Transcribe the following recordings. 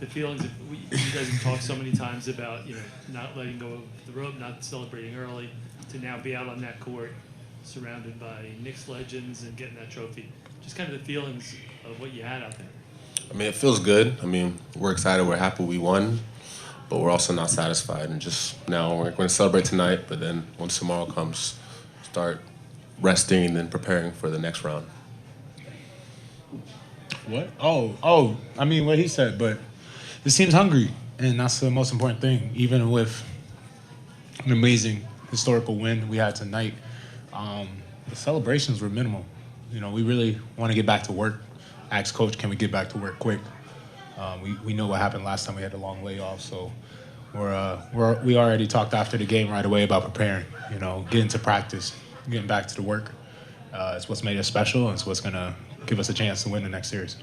the feelings of, you guys have talked so many times about, not letting go of the rope, not celebrating early, to now be out on that court surrounded by Knicks legends and getting that trophy. Just kind of the feelings of what you had out there. I mean, it feels good. I mean, we're excited. We're happy we won, but we're also not satisfied. And just now we're going to celebrate tonight, but then once tomorrow comes, start resting and then preparing for the next round. What? Oh, I mean, what he said, but this team's hungry, and that's the most important thing. Even with an amazing historical win we had tonight, the celebrations were minimal. We really want to get back to work. Ask coach, can we get back to work quick? We know what happened last time we had a long layoff, so we already talked after the game right away about preparing. Getting to practice, getting back to the work. It's what's made us special, and it's what's gonna give us a chance to win the next series.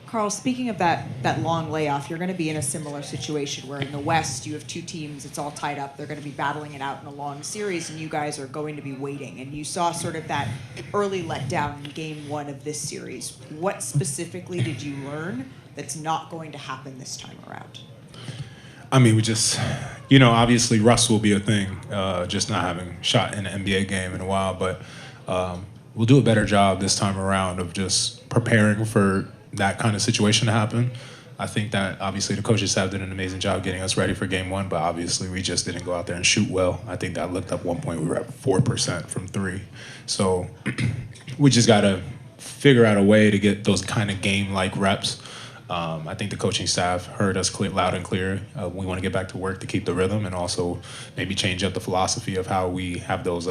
Karl, speaking of that long layoff, you're going to be in a similar situation where in the West you have two teams, it's all tied up, they're going to be battling it out in a long series, and you guys are going to be waiting. And you saw sort of that early letdown in game one of this series. What specifically did you learn that's not going to happen this time around? I mean, we just, obviously rust will be a thing, just not having shot in an NBA game in a while, but we'll do a better job this time around of just preparing for that kind of situation to happen. I think that obviously the coaching staff did an amazing job getting us ready for game one, but obviously we just didn't go out there and shoot well. I think that looked up one point, we were at 4% from three. So we just got to figure out a way to get those kind of game-like reps. I think the coaching staff heard us loud and clear. We want to get back to work to keep the rhythm and also maybe change up the philosophy of how we have those,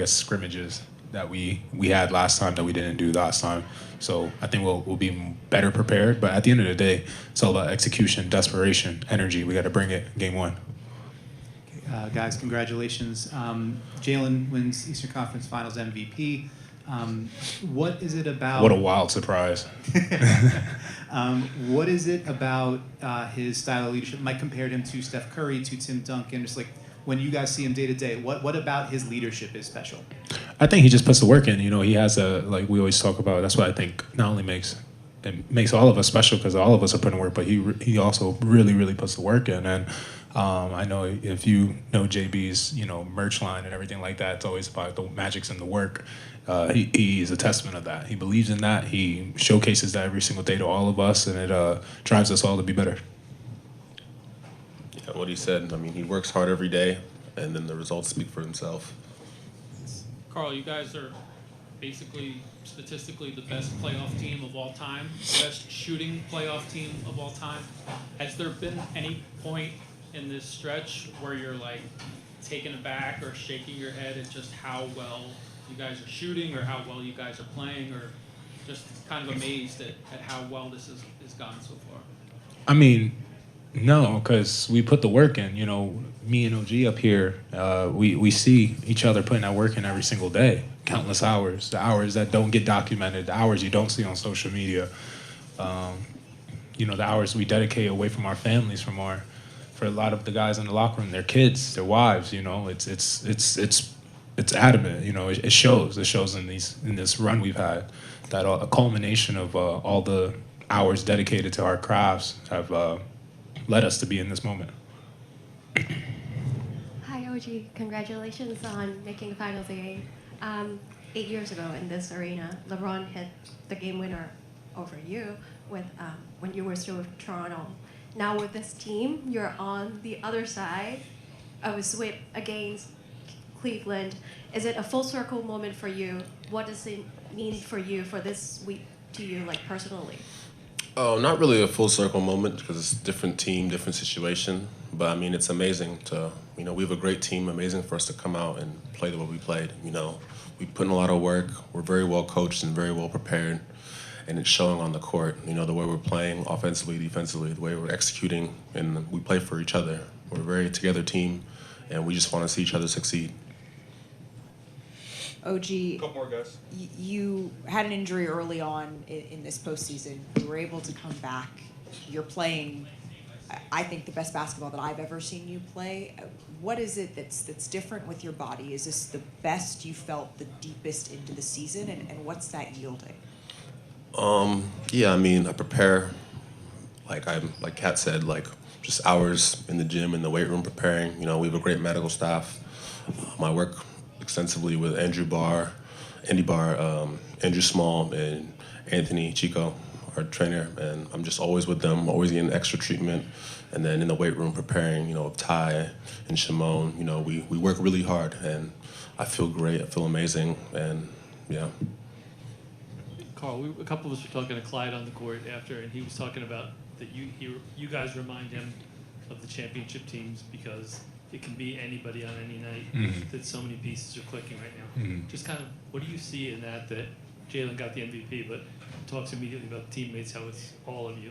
scrimmages that we had last time that we didn't do last time. So I think we'll be better prepared. But at the end of the day, it's all about execution, desperation, energy. We got to bring it game one. Guys, congratulations. Jalen wins Eastern Conference Finals MVP. What is it about... What a wild surprise. What is it about his style of leadership? Mike compared him to Steph Curry, to Tim Duncan. Just like when you guys see him day to day, what about his leadership is special? I think he just puts the work in. He has like we always talk about. That's what I think not only makes all of us special because all of us are putting work, but he also really puts the work in. And I know if you know JB's merch line and everything like that, it's always about the magic's in the work. He is a testament of that. He believes in that. He showcases that every single day to all of us, and it drives us all to be better. Yeah, what he said. I mean, he works hard every day, and then the results speak for themselves. Karl, you guys are basically statistically the best playoff team of all time, best shooting playoff team of all time. Has there been any point in this stretch where you're like taken aback or shaking your head at just how well you guys are shooting or how well you guys are playing, or just kind of amazed at how well this has gone so far? I mean, no, because we put the work in. Me and OG up here, we see each other putting that work in every single day. Countless hours, the hours that don't get documented, the hours you don't see on social media. The hours we dedicate away from our families, for a lot of the guys in the locker room, their kids, their wives. It's adamant. It shows. It shows in this run we've had. That a culmination of all the hours dedicated to our crafts have led us to be in this moment. Hi, OG. Congratulations on making the finals again. 8 years ago in this arena, LeBron hit the game winner over you with when you were still with Toronto. Now with this team, you're on the other side of a sweep against Cleveland. Is it a full circle moment for you? What does it mean for you for this week to you, like personally? Oh, not really a full circle moment because it's a different team, different situation. But I mean, it's amazing to, we have a great team, amazing for us to come out and play the way we played. We put in a lot of work. We're very well coached and very well prepared. And it's showing on the court, the way we're playing offensively, defensively, the way we're executing, and we play for each other. We're a very together team, and we just want to see each other succeed. OG, Couple more guys. You had an injury early on in this postseason. You were able to come back. You're playing, I think, the best basketball that I've ever seen you play. What is it that's different with your body? Is this the best you felt, the deepest into the season, and what's that yielding? I prepare like Kat said, like just hours in the gym, in the weight room preparing. You know, we have a great medical staff. I work extensively with Andy Barr, Andrew Small, and Anthony Chico, our trainer, and I'm just always with them, always getting extra treatment. And then in the weight room preparing, you know, Ty and Shimon, you know, we work really hard, and I feel great, I feel amazing, and yeah. Carl, a couple of us were talking to Clyde on the court after, and he was talking about that you guys remind him of the championship teams because it can be anybody on any night, that so many pieces are clicking right now. Just kind of, what do you see in that Jalen got the MVP, but talks immediately about teammates, how it's all of you?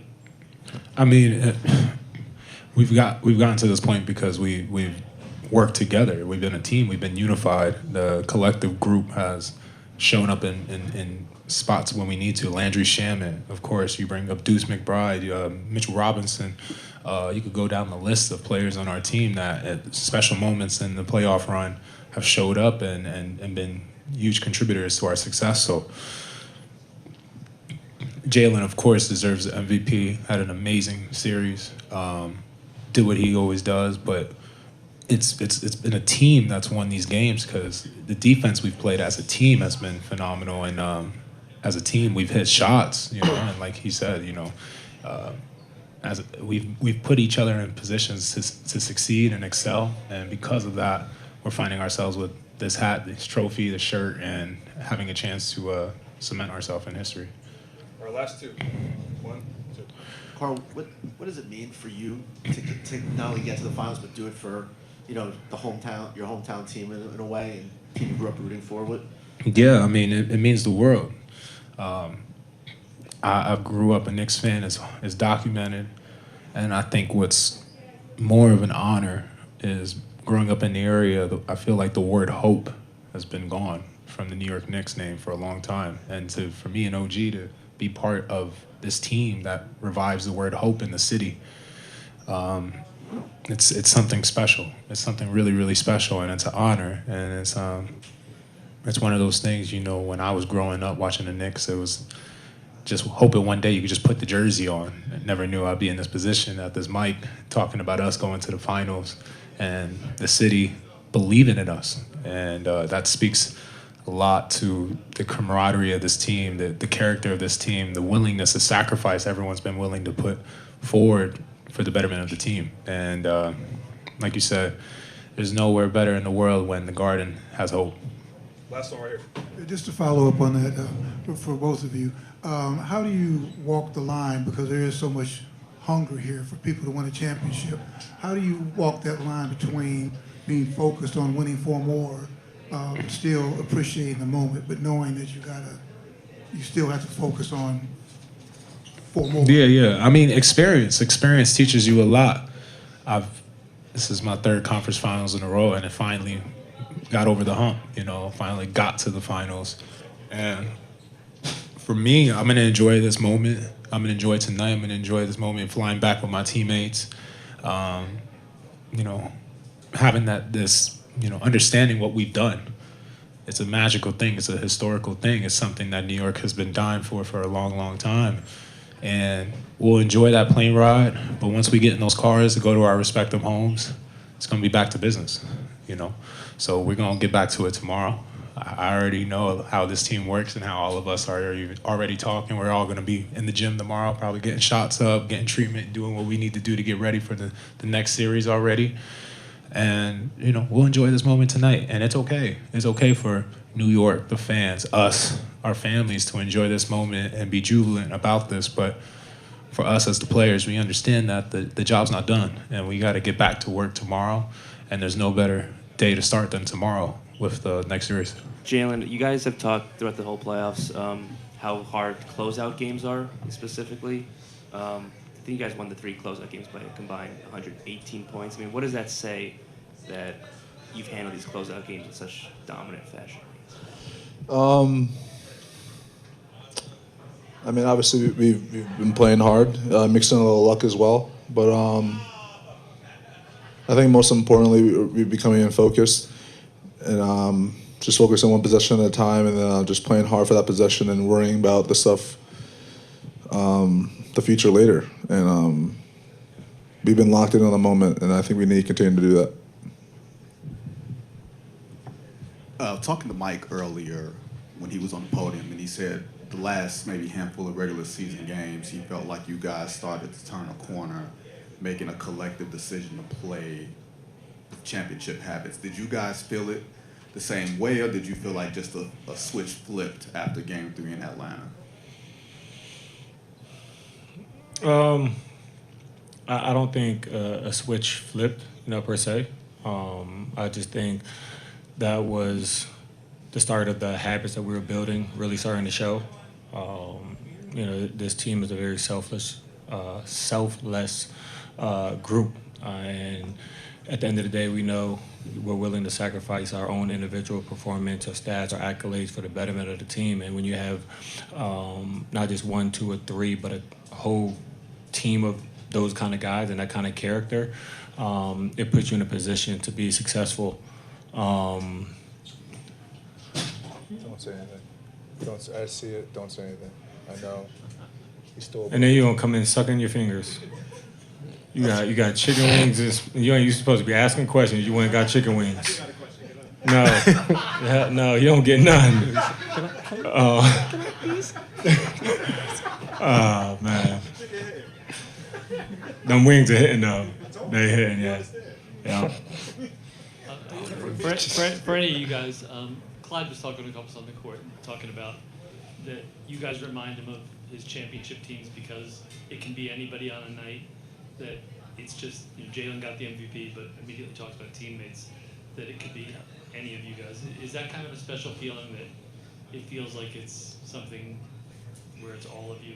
I mean, we've gotten to this point because we've worked together. We've been a team. We've been unified. The collective group has shown up in spots when we need to. Landry Shaman, of course. You bring up Deuce McBride, Mitchell Robinson. You could go down the list of players on our team that at special moments in the playoff run have showed up and been huge contributors to our success. So Jalen, of course, deserves the MVP. Had an amazing series. Did what he always does, but it's been a team that's won these games because the defense we've played as a team has been phenomenal, and as a team we've hit shots, you know, and like he said, you know, we've put each other in positions to succeed and excel, and because of that, we're finding ourselves with this hat, this trophy, this shirt, and having a chance to cement ourselves in history. Our last two. 1, 2. Carl, what does it mean for you to not only get to the finals but do it for, you know, your hometown team in a way, and team you grew up rooting for? What? Yeah, I mean, it means the world. I grew up a Knicks fan, as documented, and I think what's more of an honor is growing up in the area. I feel like the word hope has been gone from the New York Knicks name for a long time, and for me and OG to be part of this team that revives the word hope in the city. It's something special. It's something really, really special, and it's an honor. And it's one of those things, you know, when I was growing up watching the Knicks, it was just hoping one day you could just put the jersey on. I never knew I'd be in this position at this mic talking about us going to the finals and the city believing in us. And that speaks a lot to the camaraderie of this team, the character of this team, the willingness to sacrifice everyone's been willing to put forward for the betterment of the team. And like you said, there's nowhere better in the world when the Garden has hope. Last one right here. Just to follow up on that for both of you, how do you walk the line, because there is so much hunger here for people to win a championship? How do you walk that line between being focused on winning 4 more, still appreciating the moment, but knowing that you still have to focus on 4 more? Yeah. I mean, experience teaches you a lot. This is my 3rd conference finals in a row, and it finally got over the hump, you know, finally got to the finals. And for me, I'm going to enjoy this moment. I'm going to enjoy tonight. I'm going to enjoy this moment flying back with my teammates. You know, having understanding what we've done. It's a magical thing. It's a historical thing. It's something that New York has been dying for a long, long time. And we'll enjoy that plane ride, but once we get in those cars to go to our respective homes, it's going to be back to business, you know? So we're going to get back to it tomorrow. I already know how this team works and how all of us are already talking. We're all going to be in the gym tomorrow, probably getting shots up, getting treatment, doing what we need to do to get ready for the next series already. And, you know, we'll enjoy this moment tonight. And it's okay. It's okay for New York, the fans, us, our families to enjoy this moment and be jubilant about this. But for us as the players, we understand that the job's not done. And we got to get back to work tomorrow. And there's no better day to start than tomorrow with the next series. Jalen, you guys have talked throughout the whole playoffs how hard closeout games are specifically. I think you guys won the 3 closeout games by a combined 118 points. I mean, what does that say that you've handled these closeout games in such dominant fashion? I mean, obviously we've been playing hard, mixing a little luck as well. But I think most importantly, we're becoming focused and just focusing on one possession at a time, and then just playing hard for that possession and worrying about the stuff the future later. And we've been locked in on the moment, and I think we need to continue to do that. Talking to Mike earlier when he was on the podium, and he said the last maybe handful of regular season games, he felt like you guys started to turn a corner, making a collective decision to play with championship habits. Did you guys feel it the same way, or did you feel like just a switch flipped after Game 3 in Atlanta? I don't think a switch flipped, per se. I just think that was the start of the habits that we were building, really starting to show. This team is a very selfless group, and at the end of the day, we know we're willing to sacrifice our own individual performance or stats or accolades for the betterment of the team. And when you have not just 1, 2, or 3, but a whole team of those kind of guys and that kind of character, it puts you in a position to be successful. Don't say anything. I see it. Don't say anything. I know. He's still. And then you're gonna come in sucking your fingers. You got chicken wings. You're supposed to be asking questions. You went and got chicken wings. No, no, you don't get none. Oh man, them wings are hitting though. They hitting, yeah. For any of you guys, Clyde was talking to a couple on the court, talking about that you guys remind him of his championship teams because it can be anybody on a night. That it's just Jalen got the MVP, but immediately talks about teammates. That it could be any of you guys. Is that kind of a special feeling that it feels like it's something where it's all of you?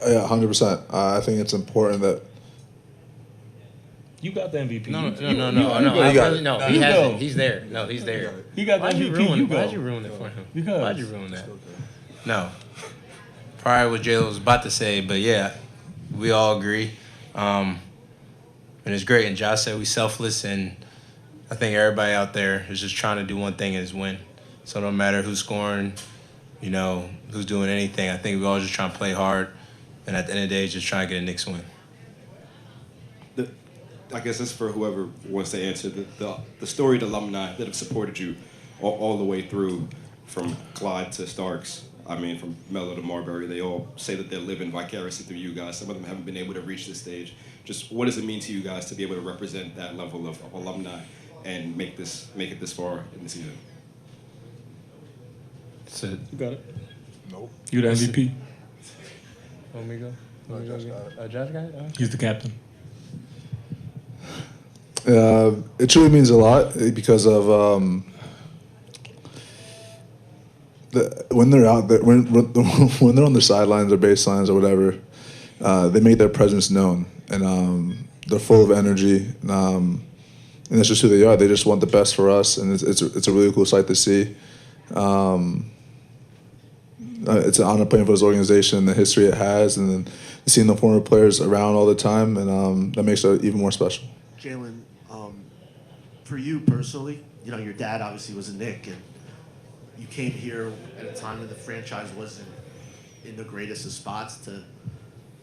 Yeah, 100%. I think it's important that. You got the MVP. No. He hasn't. He's there. No, he's there. He got the MVP. Why'd you ruin it for him? Because. Why'd you ruin that? No. Probably what Jalen was about to say, but yeah, we all agree. And it's great. And Josh said we selfless, and I think everybody out there is just trying to do one thing, is win. So no matter who's scoring, who's doing anything, I think we all just trying to play hard, and at the end of the day, just trying to get a Knicks win. I guess that's for whoever wants to answer. The storied alumni that have supported you all the way through, from Clyde to Starks, from Melo to Marbury, they all say that they're living vicariously through you guys. Some of them haven't been able to reach this stage. Just what does it mean to you guys to be able to represent that level of alumni and make it this far in the season? That's it. You got it. Nope. You the MVP. Let me go. Josh got it. Josh got it? He's the captain. It truly means a lot because of when they're out there, when they're on the sidelines or baselines or whatever, they make their presence known, and they're full of energy, and that's just who they are. They just want the best for us, and it's a really cool sight to see. It's an honor playing for this organization, the history it has, and then seeing the former players around all the time, and that makes it even more special. Jalen, for you personally, your dad obviously was a Knick, and you came here at a time when the franchise wasn't in the greatest of spots to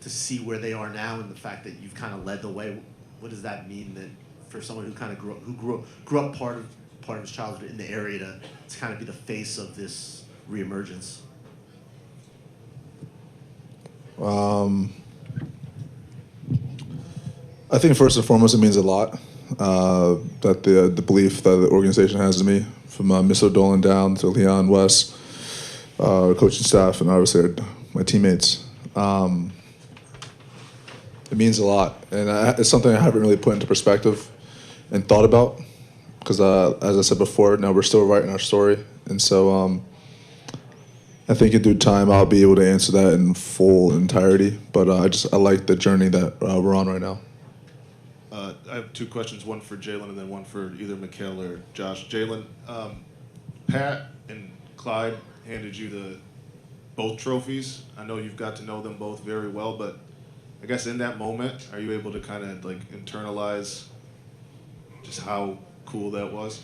see where they are now, and the fact that you've kind of led the way. What does that mean that for someone who kind of grew up part of his childhood in the area to kind of be the face of this reemergence? I think first and foremost it means a lot. That the belief that the organization has in me, from Mr. Dolan down to Leon, Wes, coaching staff, and obviously my teammates. It means a lot, and it's something I haven't really put into perspective and thought about, because as I said before, now we're still writing our story, and so I think in due time I'll be able to answer that in full entirety. But I like the journey that we're on right now. I have two questions, one for Jalen and then one for either Mikal or Josh. Jalen, Pat and Clyde handed you both trophies. I know you've got to know them both very well, but I guess in that moment, are you able to kind of internalize just how cool that was?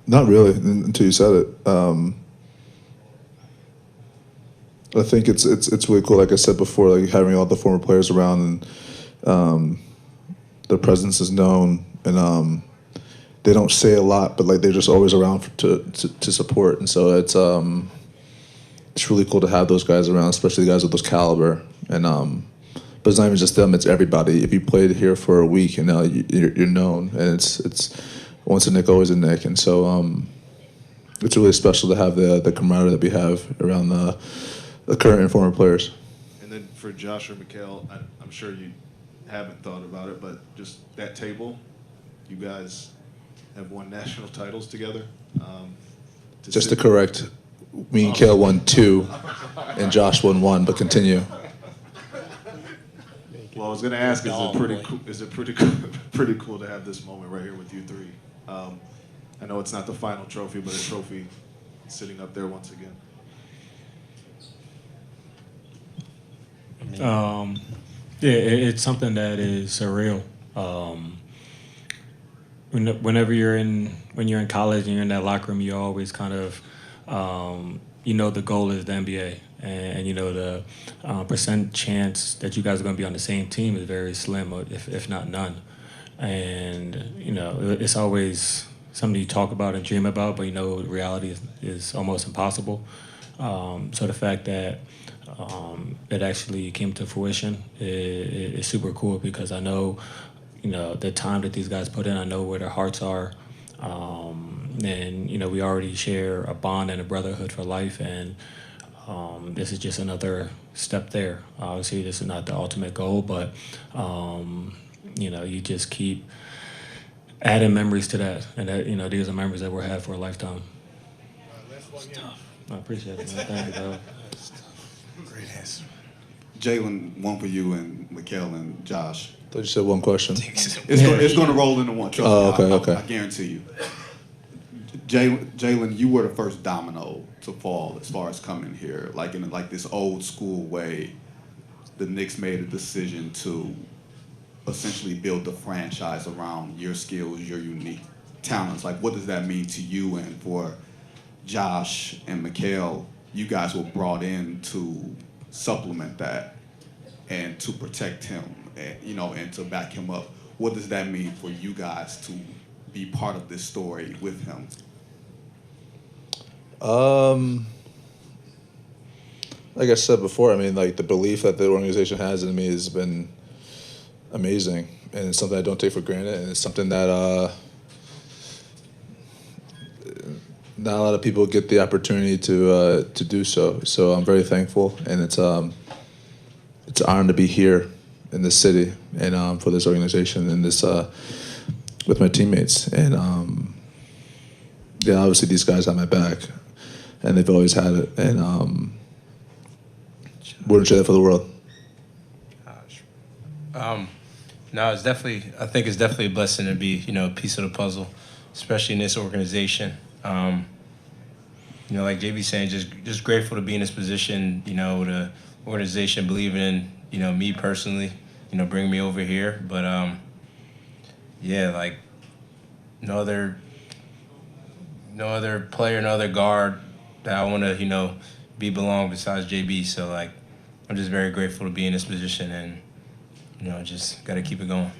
Not really until you said it. I think it's really cool. Like I said before, like having all the former players around, and their presence is known, and they don't say a lot, but like they're just always around to support. And so it's really cool to have those guys around, especially the guys with those caliber. And but it's not even just them; it's everybody. If you played here for a week, and now you're known, and it's once a Knick, always a Knick. And so it's really special to have the camaraderie that we have around the current and former players. And then for Josh or Mikal, I'm sure you haven't thought about it, but just that table, you guys have won national titles together. Just to correct, me and Mikal won 2, and Josh won 1. But continue. Well, I was going to ask, is it pretty cool to have this moment right here with you three? I know it's not the final trophy, but a trophy sitting up there once again. Yeah, it's something that is surreal. Whenever when you're in college and you're in that locker room, you always kind of, the goal is the NBA, and the percent chance that you guys are going to be on the same team is very slim, if not none. And it's always something you talk about and dream about, but reality is almost impossible. So the fact that it actually came to fruition is super cool, because I know, the time that these guys put in, I know where their hearts are. And, we already share a bond and a brotherhood for life. And this is just another step there. Obviously, this is not the ultimate goal, but, you just keep adding memories to that. And that, these are memories that we'll have for a lifetime. I appreciate it, man. Thank you, bro. Great answer. Jalen, one for you and Mikal and Josh. I thought you said one question. It's going to roll into one. Okay. I guarantee you. Jalen, you were the first domino to fall as far as coming here. Like in this old school way, the Knicks made a decision to essentially build the franchise around your skills, your unique talents. Like, what does that mean to you? And for Josh and Mikal, you guys were brought in to supplement that and to protect him, and to back him up. What does that mean for you guys to be part of this story with him? Like I said before, I mean, like the belief that the organization has in me has been amazing, and it's something I don't take for granted, and it's something that not a lot of people get the opportunity to do so. So I'm very thankful, and it's an honor to be here in this city and for this organization and this with my teammates. And obviously these guys have my back, and they've always had it, and wouldn't trade that for the world. No, I think it's definitely a blessing to be, a piece of the puzzle, especially in this organization. Like JB saying, just grateful to be in this position, the organization believing in, me personally, bring me over here. But, like no other player, no other guard that I want to, belong besides JB. So, I'm just very grateful to be in this position, and, just got to keep it going.